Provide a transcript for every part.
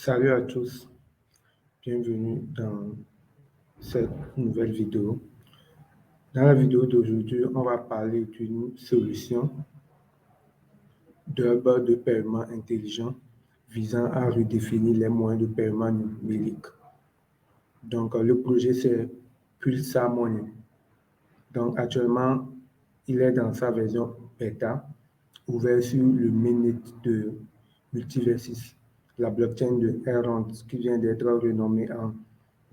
Salut à tous, bienvenue dans cette nouvelle vidéo. Dans la vidéo d'aujourd'hui, on va parler d'une solution d'hub de paiement intelligent visant à redéfinir les moyens de paiement numérique. Donc, le projet, c'est Pulsar Money. Donc, actuellement, il est dans sa version bêta, ouvert sur le mainnet de Multiversis, la blockchain de Elrond qui vient d'être renommée en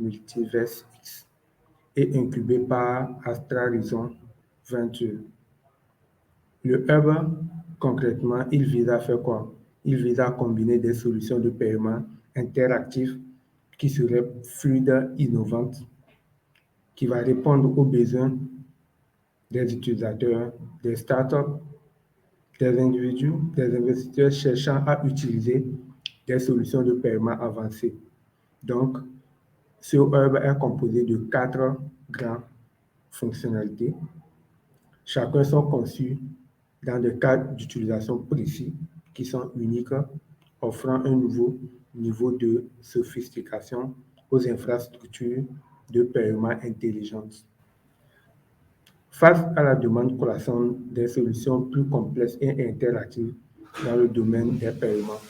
Multiverse X et incubé par Astra Horizon Venture. Le hub, concrètement, il vise à faire quoi? Il vise à combiner des solutions de paiement interactives qui seraient fluides, innovantes, qui va répondre aux besoins des utilisateurs, des startups, des individus, des investisseurs cherchant à utiliser des solutions de paiement avancées. Donc, ce hub est composé de 4 grandes fonctionnalités. Chacun sont conçus dans des cas d'utilisation précis qui sont uniques, offrant un nouveau niveau de sophistication aux infrastructures de paiement intelligentes. Face à la demande croissante des solutions plus complexes et interactives dans le domaine des paiements,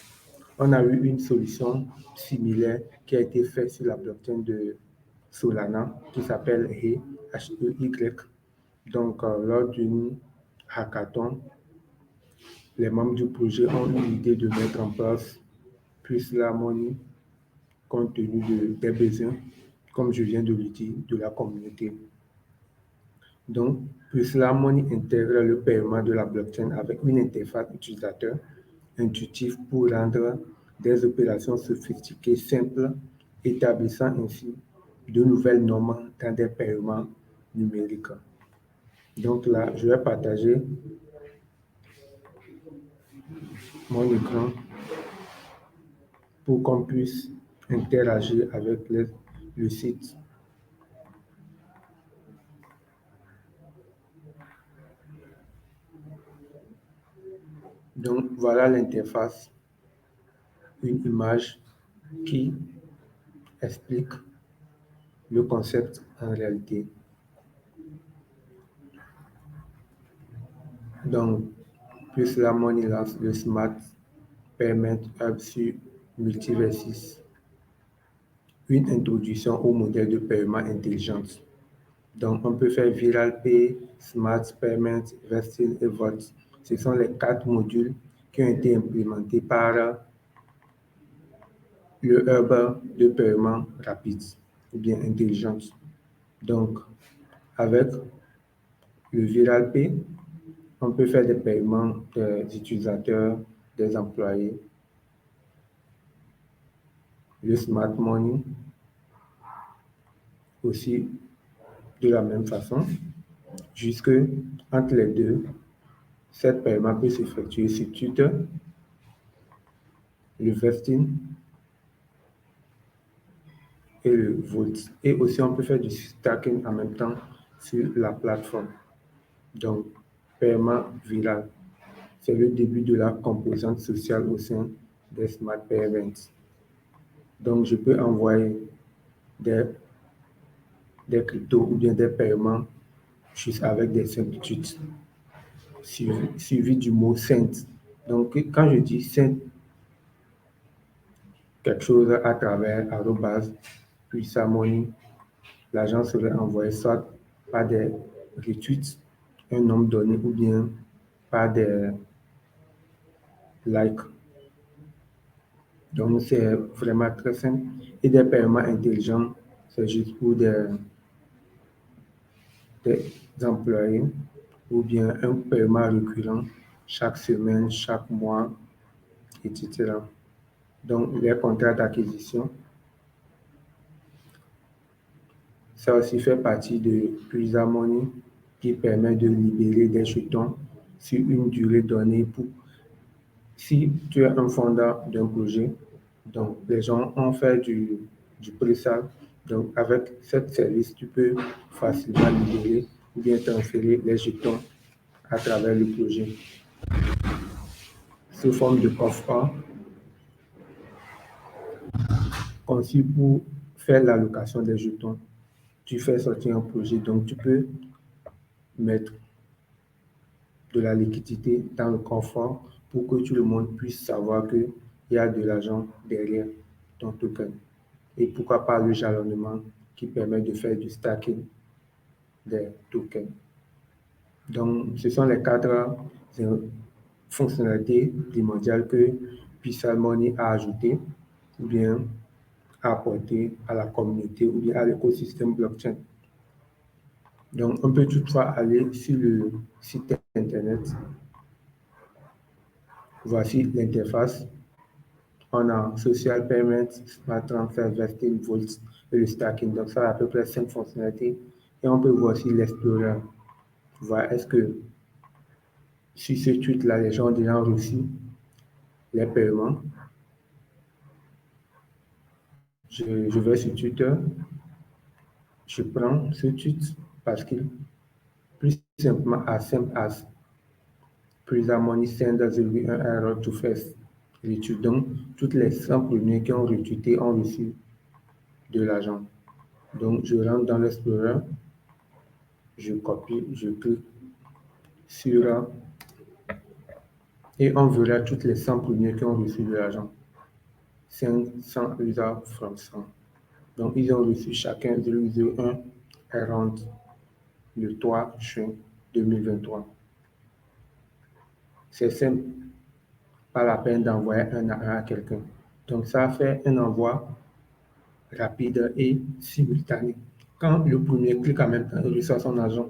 on a eu une solution similaire qui a été faite sur la blockchain de Solana qui s'appelle Hey, H-E-Y. Donc, lors d'une hackathon, les membres du projet ont eu l'idée de mettre en place Pulsar Money compte tenu des besoins, comme je viens de le dire, de la communauté. Donc, Pulsar Money intègre le paiement de la blockchain avec une interface utilisateur intuitive pour rendre des opérations sophistiquées simples, établissant ainsi de nouvelles normes dans des paiements numériques. Donc là, je vais partager mon écran pour qu'on puisse interagir avec le site. Donc voilà l'interface, une image qui explique le concept en réalité. Donc, Pulsar Money lance le Smart Payment Hub sur Multiversis, une introduction au modèle de paiement intelligent. Donc, on peut faire Viral Pay, Smart Payment, Vesting et Vote. Ce sont les 4 modules qui ont été implémentés par le hub de paiement rapide ou bien intelligent. Donc, avec le Viral Pay, on peut faire des paiements des utilisateurs, des employés. Le Smart Money, aussi de la même façon, jusque entre les deux, cette paiement peut s'effectuer sur Twitter, le Vesting et le Volt. Et aussi, on peut faire du stacking en même temps sur la plateforme. Donc, paiement viral, c'est le début de la composante sociale au sein des Smart Payments. Donc, je peux envoyer des cryptos ou bien des paiements juste avec des simples tweets suivi du mot send. Donc, quand je dis send quelque chose à travers arrobase, puis ça money, l'argent serait envoyé soit par des retweets, un nombre donné, ou bien par des likes. Donc, c'est vraiment très simple. Et des paiements intelligents, c'est juste pour des employés ou bien un paiement récurrent chaque semaine, chaque mois, etc. Donc, les contrats d'acquisition, ça aussi fait partie de Pulsar Money qui permet de libérer des jetons sur une durée donnée pour si tu es un fondeur d'un projet, donc les gens ont fait du pré-sale. Donc avec cette service, tu peux facilement libérer ou bien transférer les jetons à travers le projet sous forme de coffre. conçu pour faire l'allocation des jetons. Tu fais sortir un projet, donc tu peux mettre de la liquidité dans le confort pour que tout le monde puisse savoir qu'il y a de l'argent derrière ton token. Et pourquoi pas le jalonnement qui permet de faire du stacking des tokens. Donc, ce sont les quatre fonctionnalités primordiales que Pixel Money a ajoutées ou bien a apportées à la communauté ou bien à l'écosystème blockchain. Donc, on peut toutefois aller sur le site internet. Voici l'interface. On a Social Payment, Smart Transfer, Vesting, Vault et le stacking. Donc, ça a à peu près 5 fonctionnalités. Et on peut voir aussi l'Explorer. Voir est-ce que sur ce tweet-là, les gens ont déjà reçu les paiements. Je vais sur Twitter. Je prends ce tweet parce qu'il plus simplement as simple as Pixel Money send us an error to face retweet. Donc, toutes les 100 premiers qui ont retweeté ont reçu de l'argent. Donc, je rentre dans l'Explorer, je copie, je clique sur et on verra toutes les 100 premiers qui ont reçu de l'argent. 500 users from 100. Donc, ils ont reçu chacun 0,01 errant le 3 juin 2023. C'est simple, pas la peine d'envoyer un à un à quelqu'un. Donc, ça fait un envoi rapide et simultané. Quand le premier clique en même temps, il reçoit son argent.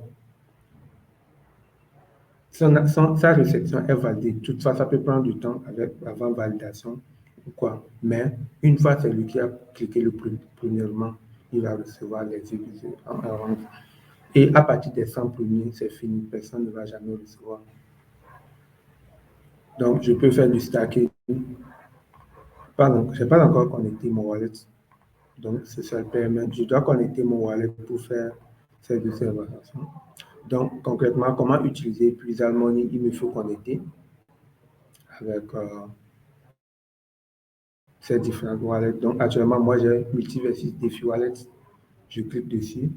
Sa réception est validée. Toutefois, ça peut prendre du temps avant validation ou quoi. Mais une fois c'est lui qui a cliqué le premièrement, il va recevoir les épisodes en avance. Et à partir des 100 premiers, c'est fini. Personne ne va jamais recevoir. Donc, je peux faire du stacking. Je n'ai pas encore connecté mon wallet. Donc, c'est ça le permet. Je dois connecter mon wallet pour faire ces deux observations. Donc, concrètement, comment utiliser Pixel Money? Il me faut connecter avec ces différentes wallets. Donc, actuellement, moi, j'ai Multiversus DeFi Wallet. Je clique dessus.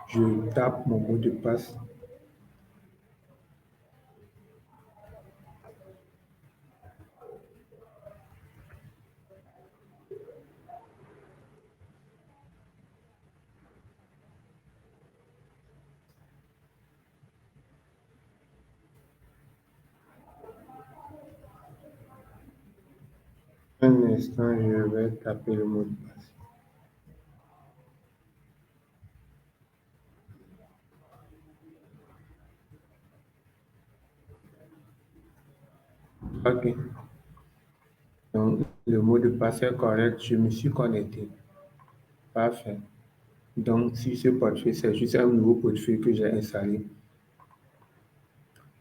Je tape mon mot de passe. Un instant, je vais taper le mot de passe. OK. Donc, le mot de passe est correct. Je me suis connecté. Parfait. Donc, si ce portefeuille, c'est juste un nouveau portefeuille que j'ai installé.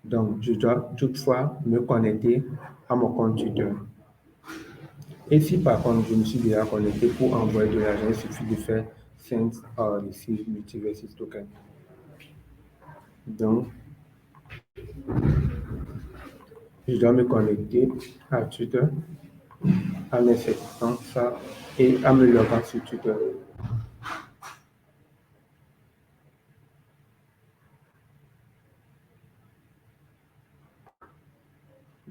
Donc, je dois toutefois me connecter à mon compte Twitter. Et si par contre, je me suis déjà connecté pour envoyer de l'argent, il suffit de faire Send or Receive Multiversus Token. Donc, je dois me connecter à Twitter en effectuant ça et en me loguant sur Twitter.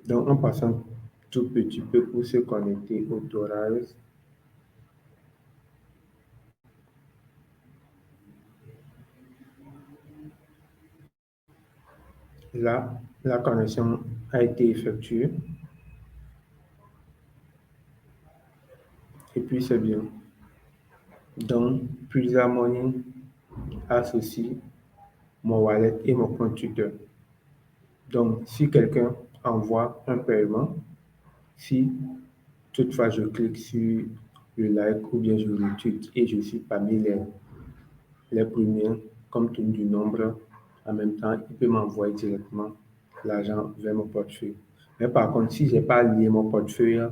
Donc, en passant tout petit peu pour se connecter au Thorize. Là, la connexion a été effectuée. Et puis, c'est bien. Donc, Pixel Money associe mon wallet et mon compte Twitter. Donc, si quelqu'un envoie un paiement, si toutefois je clique sur le like ou bien je retweet et je suis parmi les premiers, compte tenu du nombre, en même temps, il peut m'envoyer directement l'argent vers mon portefeuille. Mais par contre, si je n'ai pas lié mon portefeuille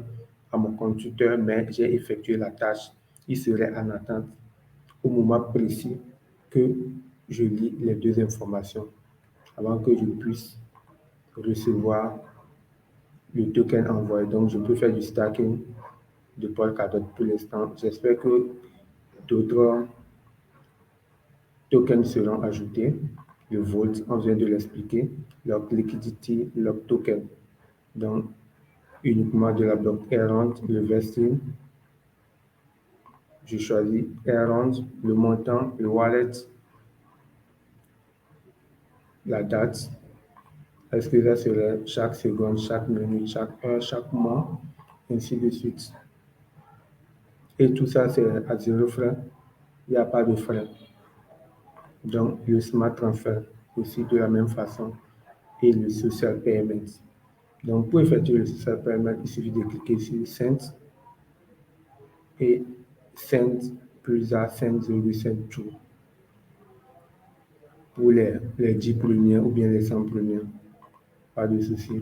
à mon compte Twitter, mais j'ai effectué la tâche, il serait en attente au moment précis que je lis les deux informations avant que je puisse recevoir le token envoyé. Donc, je peux faire du stacking de Polkadot pour l'instant. J'espère que d'autres tokens seront ajoutés. Le Volt, on vient de l'expliquer. Lock Liquidity, Lock Token. Donc, uniquement de la bloc R11, le vesting. Je choisis R11, le montant, le wallet, la date. Est-ce que ça serait chaque seconde, chaque minute, chaque heure, chaque mois, ainsi de suite. Et tout ça, c'est à 0 frais. Il n'y a pas de frais. Donc, le Smart Transfer aussi de la même façon et le Social Payment. Donc, pour effectuer le Social Payment, il suffit de cliquer sur Send et Send plus à Send 0,5 pour les 10 premiers ou bien les 100 premiers. Pas de souci.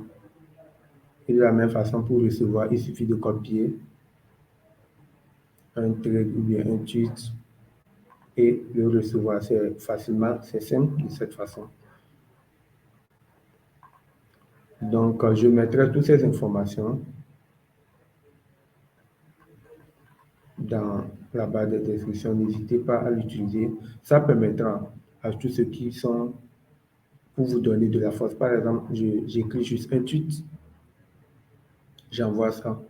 Et de la même façon, pour recevoir, il suffit de copier un trade ou bien un tweet et le recevoir. C'est facilement, c'est simple de cette façon. Donc, je mettrai toutes ces informations dans la barre de description. N'hésitez pas à l'utiliser. Ça permettra à tous ceux qui sont pour vous donner de la force. Par exemple, j'écris juste un tweet, j'envoie ça.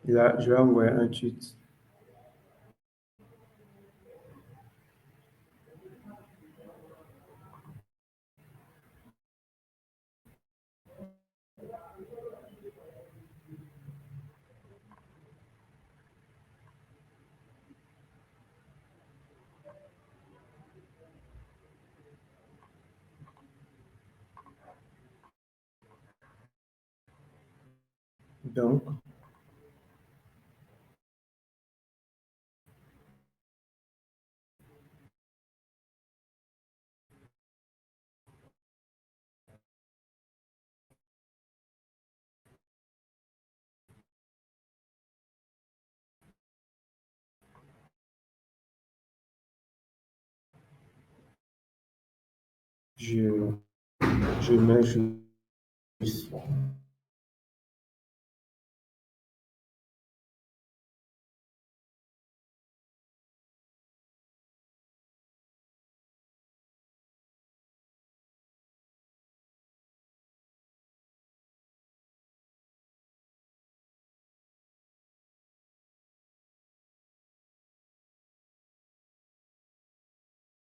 Là, je vais envoyer un tweet. Donc, je mets juste